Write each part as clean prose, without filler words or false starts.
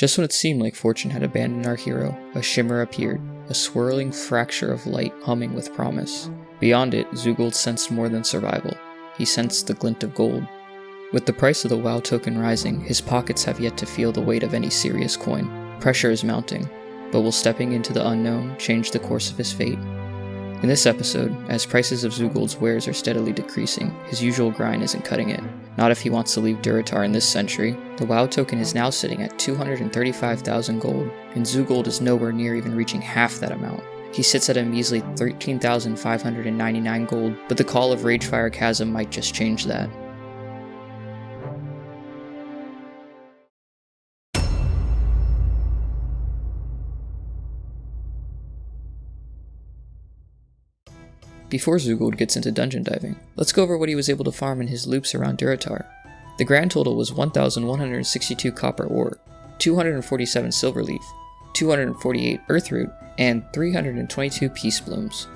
Just when it seemed like fortune had abandoned our hero, a shimmer appeared, a swirling fracture of light humming with promise. Beyond it, Zulgold sensed more than survival. He sensed the glint of gold. With the price of the WoW token rising, his pockets have yet to feel the weight of any serious coin. Pressure is mounting, but will stepping into the unknown change the course of his fate? In this episode, as prices of Zulgold's wares are steadily decreasing, his usual grind isn't cutting it. Not if he wants to leave Durotar in this century. The WoW token is now sitting at 235,000 gold, and Zulgold is nowhere near even reaching half that amount. He sits at a measly 13,599 gold, but the call of Ragefire Chasm might just change that. Before Zulgold gets into dungeon diving, let's go over what he was able to farm in his loops around Durotar. The grand total was 1,162 copper ore, 247 silver leaf, 248 earthroot, and 322 peace blooms.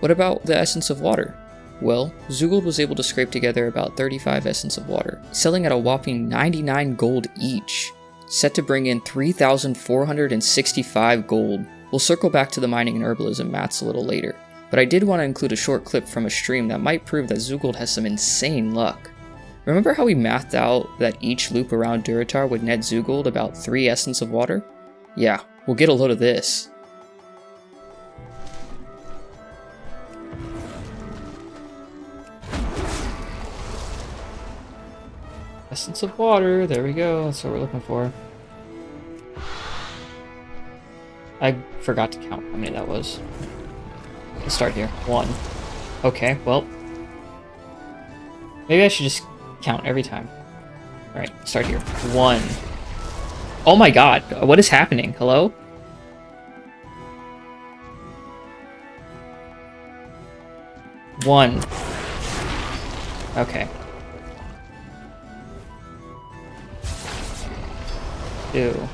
What about the essence of water? Well, Zulgold was able to scrape together about 35 essence of water, selling at a whopping 99 gold each, set to bring in 3,465 gold. We'll circle back to the mining and herbalism mats a little later. But I did want to include a short clip from a stream that might prove that Zulgold has some insane luck. Remember how we mathed out that each loop around Durotar would net Zulgold about 3 essence of water? Yeah, we'll get a load of this. Essence of water, there we go, that's what we're looking for. I forgot to count how many that was. Let's start here. 1. Okay, well. Maybe I should just count every time. Alright, start here. 1. Oh my god, what is happening? Hello? One. Okay. 2.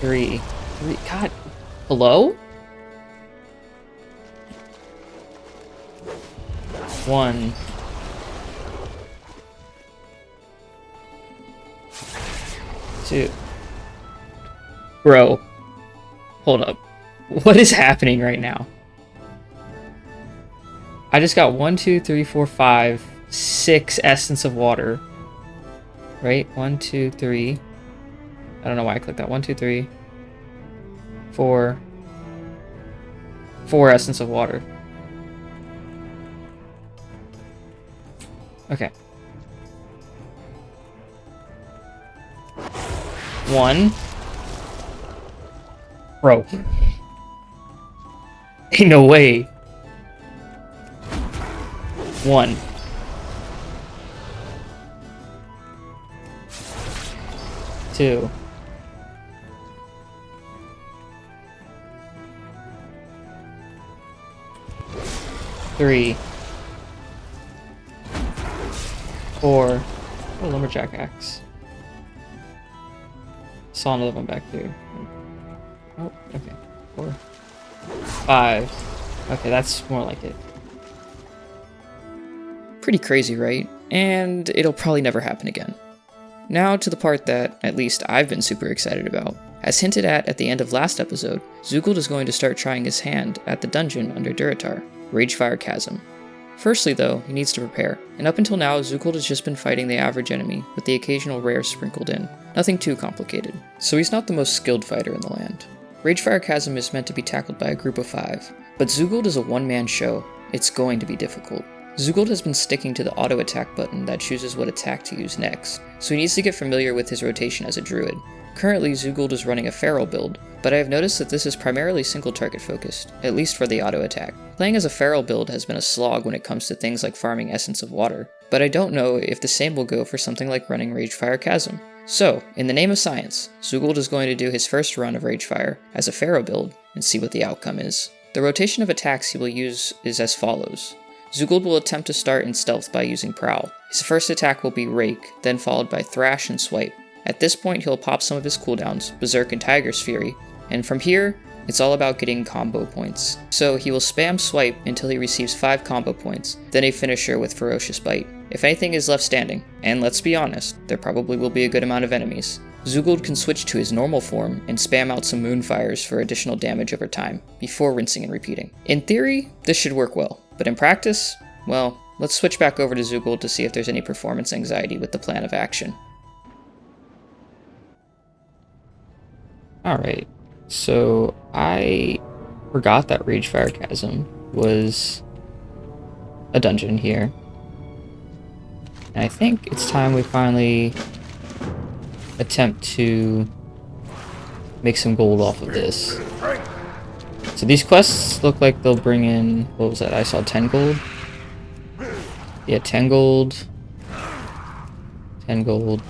3. God. Hello? 1. 2. Bro. Hold up. What is happening right now? I just got 1, 2, 3, 4, 5, 6 essence of water. Right? 1, 2, 3. I don't know why I clicked that. 1, 2, 3, 4. 4 essence of water. Okay. 1. Bro. Ain't no way. 1. 2. 3. 4. Oh, lumberjack axe. Saw another one back there. Oh, okay. 4. 5. Okay, that's more like it. Pretty crazy, right? And it'll probably never happen again. Now to the part that, at least, I've been super excited about. As hinted at the end of last episode, Zulgold is going to start trying his hand at the dungeon under Durotar, Ragefire Chasm. Firstly though, he needs to prepare, and up until now, Zulgold has just been fighting the average enemy, with the occasional rare sprinkled in. Nothing too complicated. So he's not the most skilled fighter in the land. Ragefire Chasm is meant to be tackled by a group of 5, but Zulgold is a one-man show. It's going to be difficult. Zulgold has been sticking to the auto attack button that chooses what attack to use next, so he needs to get familiar with his rotation as a druid. Currently, Zulgold is running a feral build, but I have noticed that this is primarily single target focused, at least for the auto attack. Playing as a feral build has been a slog when it comes to things like farming essence of water, but I don't know if the same will go for something like running Ragefire Chasm. So, in the name of science, Zulgold is going to do his first run of Ragefire as a feral build and see what the outcome is. The rotation of attacks he will use is as follows. Zulgold will attempt to start in stealth by using Prowl. His first attack will be Rake, then followed by Thrash and Swipe. At this point he'll pop some of his cooldowns, Berserk and Tiger's Fury, and from here, It's all about getting combo points. So he will spam swipe until he receives 5 combo points, then a finisher with Ferocious Bite. If anything is left standing, and let's be honest, there probably will be a good amount of enemies, Zulgold can switch to his normal form and spam out some Moonfires for additional damage over time, before rinsing and repeating. In theory, this should work well, but in practice, well, let's switch back over to Zulgold to see if there's any performance anxiety with the plan of action. Alright, so I forgot that Ragefire Chasm was a dungeon here. And I think it's time we finally attempt to make some gold off of this. So these quests look like they'll bring in, what was that? I saw 10 gold. Yeah, 10 gold. 10 gold.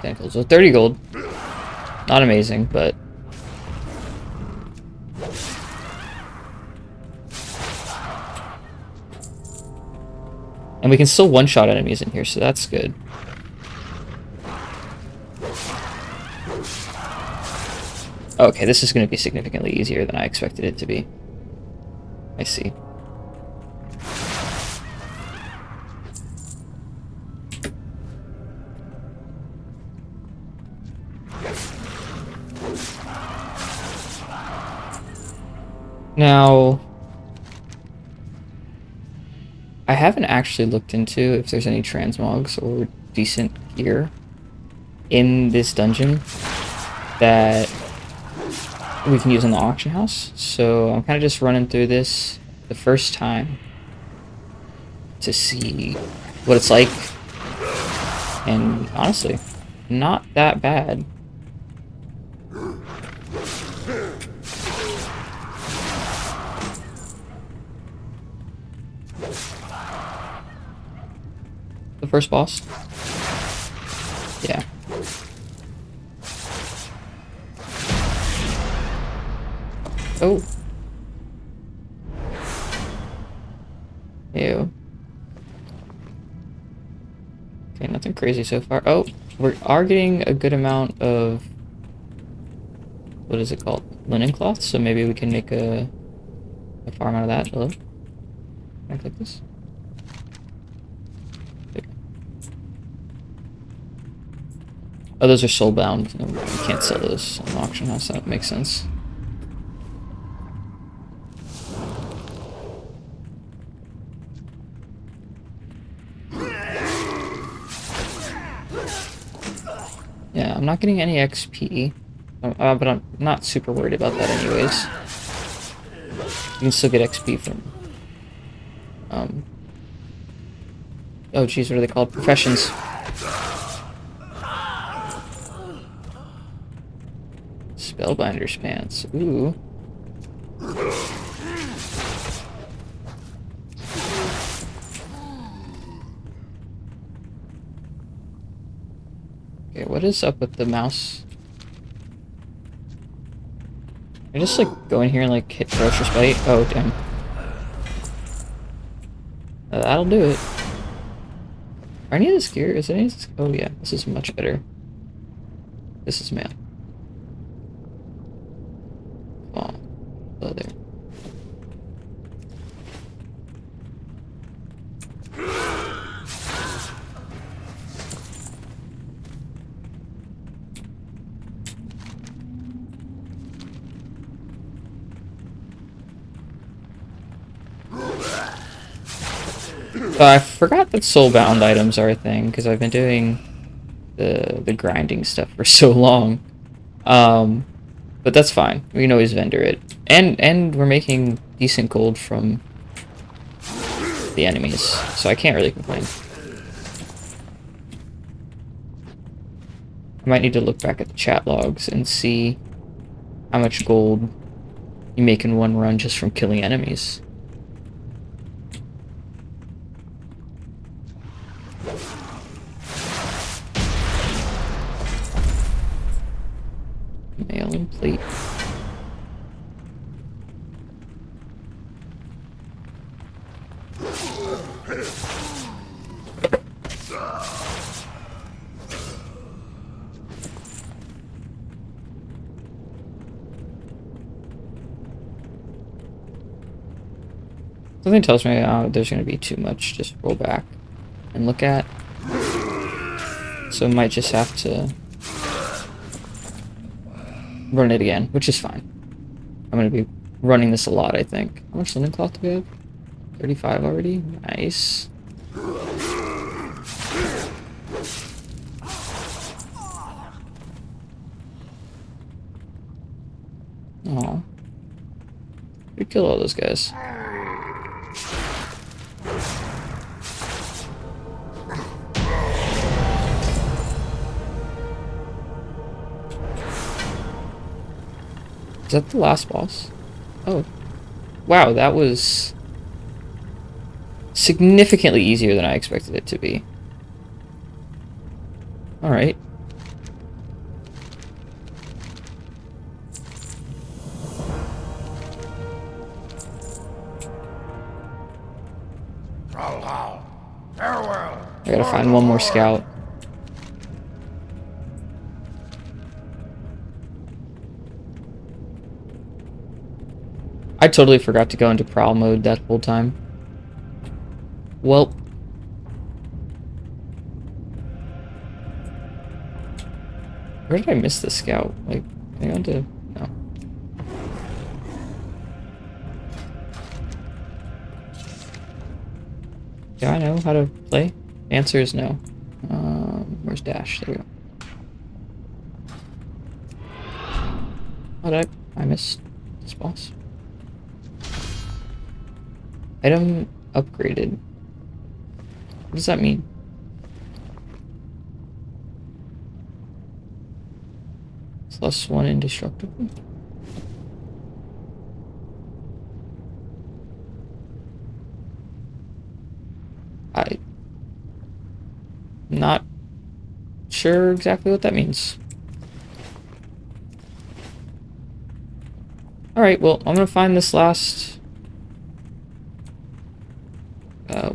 10 gold. So 30 gold. Not amazing, but and we can still one-shot enemies in here, so that's good. Okay, this is going to be significantly easier than I expected it to be. I see. Now, I haven't actually looked into if there's any transmogs or decent gear in this dungeon that we can use in the auction house, so I'm kind of just running through this the first time to see what it's like, and honestly, not that bad. The first boss? Yeah. Oh. Ew. Okay, nothing crazy so far. Oh, we are getting a good amount of, what is it called? Linen cloth, so maybe we can make a farm out of that. Hello? Can I click this? Oh, those are soulbound. No, we can't sell those on the auction house. That makes sense. Yeah, I'm not getting any XP, but I'm not super worried about that anyways. You can still get XP from, oh geez, what are they called? Professions. Spellbinder's pants. Ooh. Okay, what is up with the mouse? I just like go in here and like hit Ferocious Bite. Oh damn. That'll do it. Are any of this gear? Is any of this? Oh yeah, this is much better. This is mail. Oh, there. So I forgot that soulbound items are a thing because I've been doing the grinding stuff for so long. But that's fine. We can always vendor it. And we're making decent gold from the enemies, so I can't really complain. I might need to look back at the chat logs and see how much gold you make in one run just from killing enemies. Mail and plate. Something tells me there's going to be too much. Just roll back and look at. So I might just have to run it again, which is fine. I'm going to be running this a lot, I think. How much linen cloth do we have? 35 already? Nice. Oh, we killed all those guys. Is that the last boss? Oh, wow, that was significantly easier than I expected it to be. All right. I gotta find one more scout. I totally forgot to go into prowl mode that whole time. Well. Where did I miss the scout? Like, I got to... No. Do I know how to play? Answer is no. Where's Dash? There we go. Oh, did I missed this boss? Item upgraded. What does that mean? +1 indestructible? I'm not sure exactly what that means. Alright, well, I'm gonna find this last...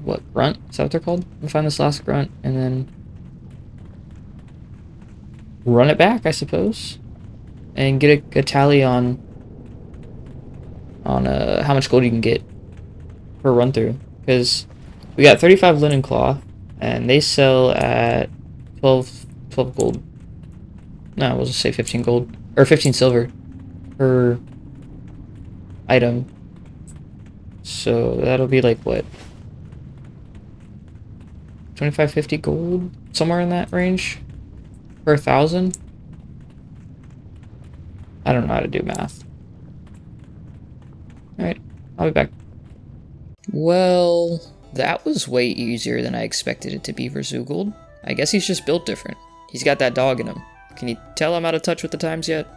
what, grunt? Is that what they're called? I'm gonna find this last grunt, and then... run it back, I suppose. And get a tally on how much gold you can get per run through. Because we got 35 linen cloth, and they sell at 12 gold. No, we'll just say 15 gold. Or 15 silver per item. So that'll be like what? 25-50 gold? Somewhere in that range? Per 1,000? I don't know how to do math. Alright, I'll be back. Well, that was way easier than I expected it to be for Zulgold. I guess he's just built different. He's got that dog in him. Can you tell I'm out of touch with the times yet?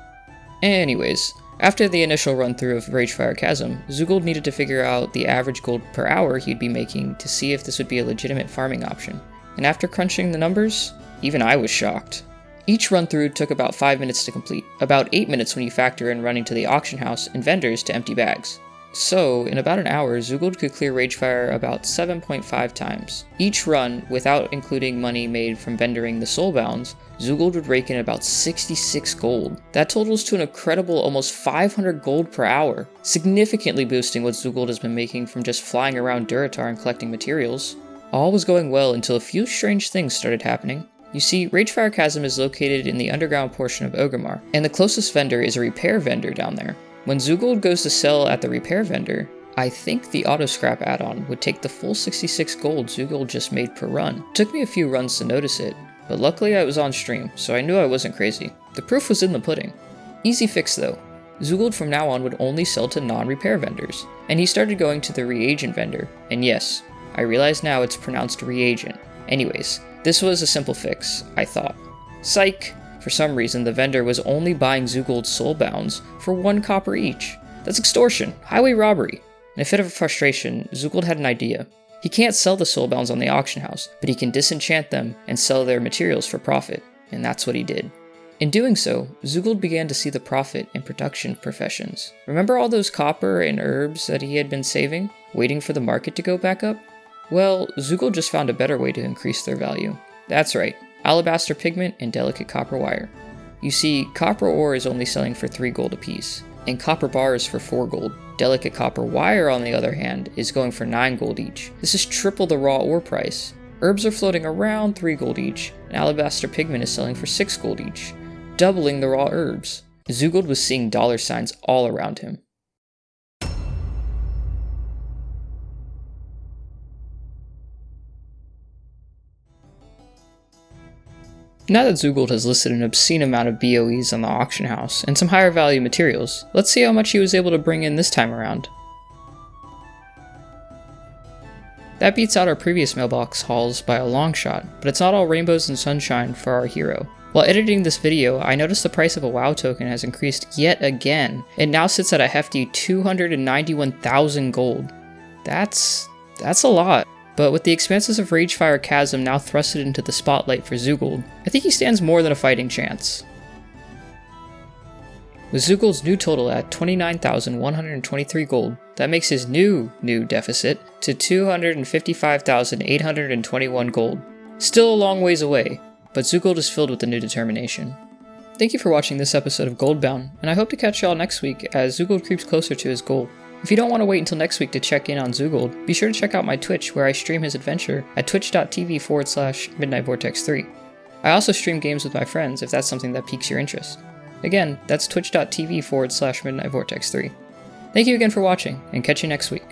Anyways, after the initial run-through of Ragefire Chasm, Zulgold needed to figure out the average gold per hour he'd be making to see if this would be a legitimate farming option. And after crunching the numbers, even I was shocked. Each run-through took about 5 minutes to complete, about 8 minutes when you factor in running to the auction house and vendors to empty bags. So, in about an hour, Zulgold could clear Ragefire about 7.5 times. Each run, without including money made from vendoring the soulbounds, Zulgold would rake in about 66 gold. That totals to an incredible almost 500 gold per hour, significantly boosting what Zulgold has been making from just flying around Durotar and collecting materials. All was going well until a few strange things started happening. You see, Ragefire Chasm is located in the underground portion of Orgrimmar, and the closest vendor is a repair vendor down there. When Zulgold goes to sell at the repair vendor, I think the auto scrap add-on would take the full 66 gold Zulgold just made per run. It took me a few runs to notice it, but luckily I was on stream, so I knew I wasn't crazy. The proof was in the pudding. Easy fix though. Zulgold from now on would only sell to non-repair vendors, and he started going to the reagent vendor, and yes, I realize now it's pronounced reagent. Anyways, this was a simple fix, I thought. Psych! For some reason, the vendor was only buying Zulgold's soulbounds for 1 copper each. That's extortion, highway robbery. In a fit of frustration, Zulgold had an idea. He can't sell the soulbounds on the auction house, but he can disenchant them and sell their materials for profit, and that's what he did. In doing so, Zulgold began to see the profit in production professions. Remember all those copper and herbs that he had been saving, waiting for the market to go back up? Well, Zulgold just found a better way to increase their value. That's right, alabaster pigment and delicate copper wire. You see, copper ore is only selling for 3 gold apiece, and copper bars for 4 gold. Delicate copper wire, on the other hand, is going for 9 gold each. This is triple the raw ore price. Herbs are floating around 3 gold each, and alabaster pigment is selling for 6 gold each, doubling the raw herbs. Zulgold was seeing dollar signs all around him. Now that Zulgold has listed an obscene amount of BOEs on the auction house and some higher value materials, let's see how much he was able to bring in this time around. That beats out our previous mailbox hauls by a long shot, but it's not all rainbows and sunshine for our hero. While editing this video, I noticed the price of a WoW token has increased yet again. It now sits at a hefty 291,000 gold. That's a lot. But with the expenses of Ragefire Chasm now thrusted into the spotlight for Zulgold, I think he stands more than a fighting chance. With Zulgold's new total at 29,123 gold, that makes his new deficit to 255,821 gold. Still a long ways away, but Zulgold is filled with a new determination. Thank you for watching this episode of Goldbound, and I hope to catch y'all next week as Zulgold creeps closer to his goal. If you don't want to wait until next week to check in on Zulgold, be sure to check out my Twitch where I stream his adventure at twitch.tv/MidnightVortex3. I also stream games with my friends if that's something that piques your interest. Again, that's twitch.tv/MidnightVortex3. Thank you again for watching, and catch you next week.